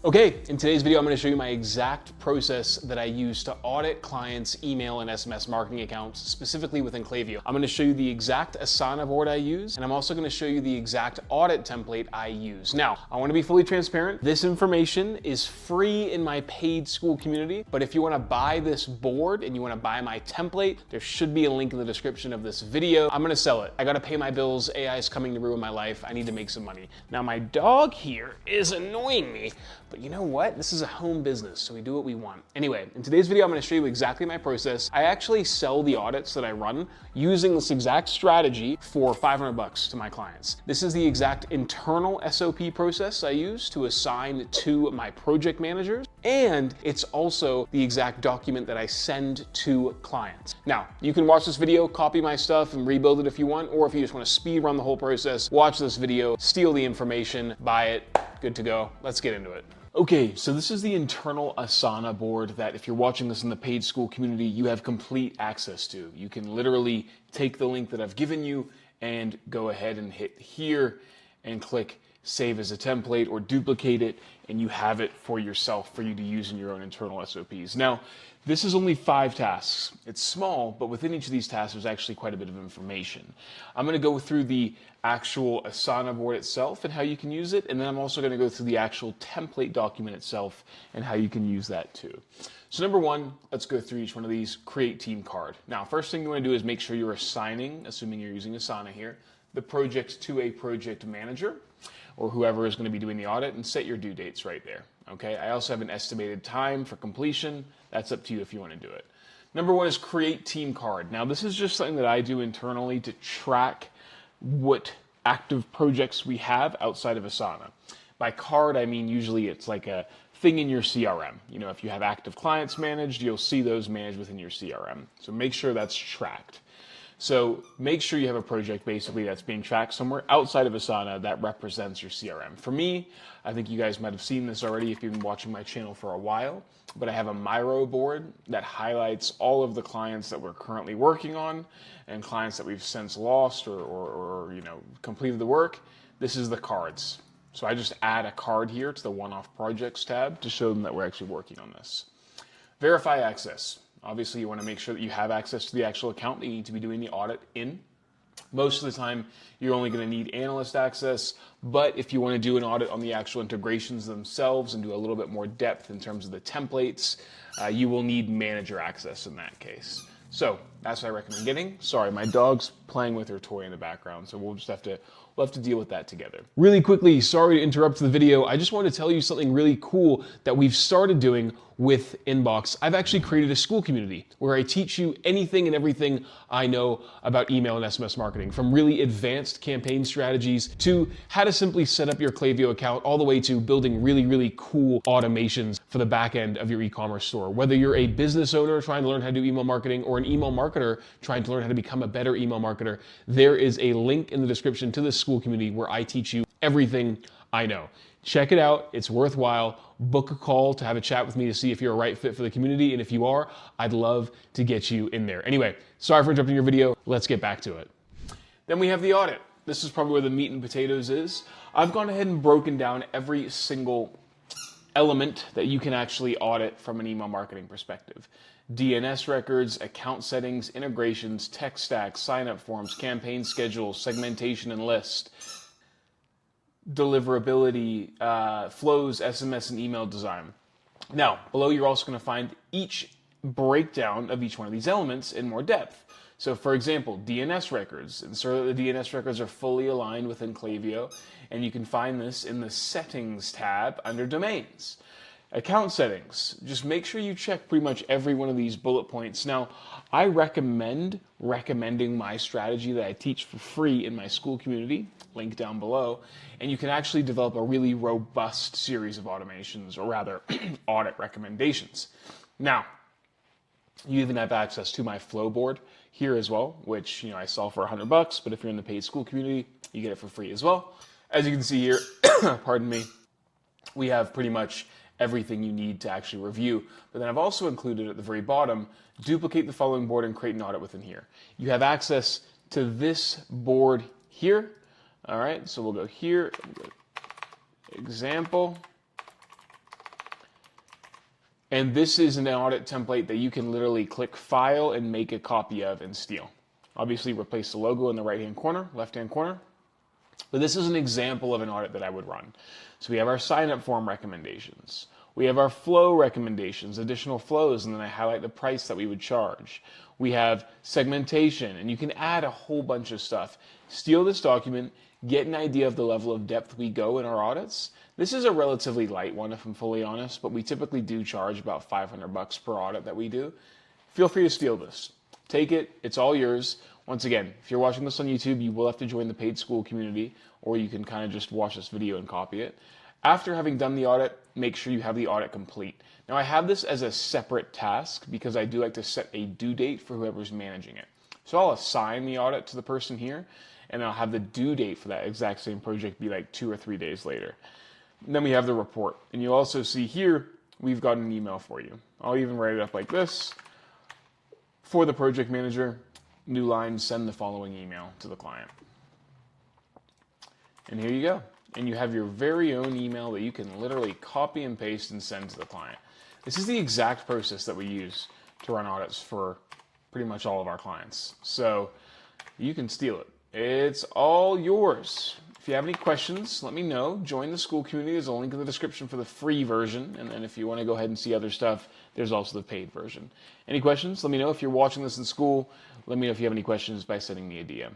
Okay, in today's video, I'm going to show you my exact process that I use to audit clients' email and SMS marketing accounts, specifically within Klaviyo. I'm going to show you the exact Asana board I use, and I'm also going to show you the exact audit template I use. Now, I want to be fully transparent. This information is free in my paid school community, but if you want to buy this board and you want to buy my template, there should be a link in the description of this video. I'm going to sell it. I got to pay my bills. AI is coming to ruin my life. I need to make some money. Now, my dog here is annoying me, but you know what? This is a home business, so we do what we want. Anyway, in today's video, I'm going to show you exactly my process. I actually sell the audits that I run using this exact strategy for $500 to my clients. This is the exact internal SOP process I use to assign to my project managers, and it's also the exact document that I send to clients. Now, you can watch this video, copy my stuff, and rebuild it if you want, or if you just want to speed run the whole process, watch this video, steal the information, buy it, good to go. Let's get into it. Okay, so this is the internal Asana board that if you're watching this in the paid school community, you have complete access to. You can literally take the link that I've given you and go ahead and hit here and click save as a template or duplicate it, and you have it for yourself for you to use in your own internal SOPs. Now, this is only 5 tasks. It's small, but within each of these tasks, there's actually quite a bit of information. I'm going to go through the actual Asana board itself and how you can use it, and then I'm also going to go through the actual template document itself and how you can use that too. So number one, let's go through each one of these. Create team card. Now, first thing you want to do is make sure you're assigning, assuming you're using Asana here, the project to a project manager or whoever is going to be doing the audit, and set your due dates right there. Okay, I also have an estimated time for completion. That's up to you if you want to do it. Number one is create team card. Now, this is just something that I do internally to track what active projects we have outside of Asana. By card, I mean usually it's like a thing in your CRM. You know, if you have active clients managed, you'll see those managed within your CRM. So make sure that's tracked. So make sure you have a project basically that's being tracked somewhere outside of Asana that represents your CRM. For me, I think you guys might have seen this already if you've been watching my channel for a while, but I have a Miro board that highlights all of the clients that we're currently working on and clients that we've since lost or you know, completed the work. This is the cards. So I just add a card here to the one-off projects tab to show them that we're actually working on this. Verify access. Obviously, you want to make sure that you have access to the actual account that you need to be doing the audit in. Most of the time, you're only going to need analyst access, but if you want to do an audit on the actual integrations themselves and do a little bit more depth in terms of the templates, you will need manager access in that case. So that's what I recommend getting. Sorry, my dog's playing with her toy in the background, so we'll have to deal with that together. Really quickly, sorry to interrupt the video. I just wanted to tell you something really cool that we've started doing with Inbox. I've actually created a school community where I teach you anything and everything I know about email and SMS marketing, from really advanced campaign strategies to how to simply set up your Klaviyo account, all the way to building really, really cool automations for the back end of your e-commerce store. Whether you're a business owner trying to learn how to do email marketing or an email marketer trying to learn how to become a better email marketer, there is a link in the description to this school community where I teach you everything I know. Check it out. It's worthwhile. Book a call to have a chat with me to see if you're a right fit for the community. And if you are, I'd love to get you in there. Anyway, sorry for interrupting your video. Let's get back to it. Then we have the audit. This is probably where the meat and potatoes is. I've gone ahead and broken down every single element that you can actually audit from an email marketing perspective. DNS records, account settings, integrations, tech stacks, sign-up forms, campaign schedules, segmentation and list, deliverability, flows, SMS, and email design. Now, below you're also going to find each breakdown of each one of these elements in more depth. So for example, DNS records. Ensure that the DNS records are fully aligned within Klaviyo, and you can find this in the settings tab under domains. Account settings, just make sure you check pretty much every one of these bullet points. Now, I recommending my strategy that I teach for free in my school community, link down below, and you can actually develop a really robust series of automations, or rather, audit recommendations. Now, you even have access to my flow board here as well, which I sell for $100, but if you're in the paid school community, you get it for free as well. As you can see here, pardon me, we have pretty much everything you need to actually review. But then I've also included at the very bottom, duplicate the following board and create an audit within here. You have access to this board here. All right, so we'll go here, example, And this is an audit template that you can literally click file and make a copy of and steal. Obviously replace the logo in the right-hand corner, left-hand corner. But this is an example of an audit that I would run. So we have our sign-up form recommendations. We have our flow recommendations, additional flows, and then I highlight the price that we would charge. We have segmentation, and you can add a whole bunch of stuff. Steal this document, get an idea of the level of depth we go in our audits. This is a relatively light one, if I'm fully honest, but we typically do charge about $500 per audit that we do. Feel free to steal this. Take it, it's all yours. Once again, if you're watching this on YouTube, you will have to join the paid school community, or you can kind of just watch this video and copy it. After having done the audit, make sure you have the audit complete. Now I have this as a separate task because I do like to set a due date for whoever's managing it. So I'll assign the audit to the person here, and I'll have the due date for that exact same project be like 2 or 3 days later. And then we have the report. And you'll also see here, we've got an email for you. I'll even write it up like this. For the project manager, new line, send the following email to the client. And here you go. And you have your very own email that you can literally copy and paste and send to the client. This is the exact process that we use to run audits for pretty much all of our clients. So you can steal it. It's all yours. If you have any questions, let me know. Join the school community. There's a link in the description for the free version. And then if you want to go ahead and see other stuff, there's also the paid version. Any questions? Let me know. If you're watching this in school, let me know if you have any questions by sending me a DM.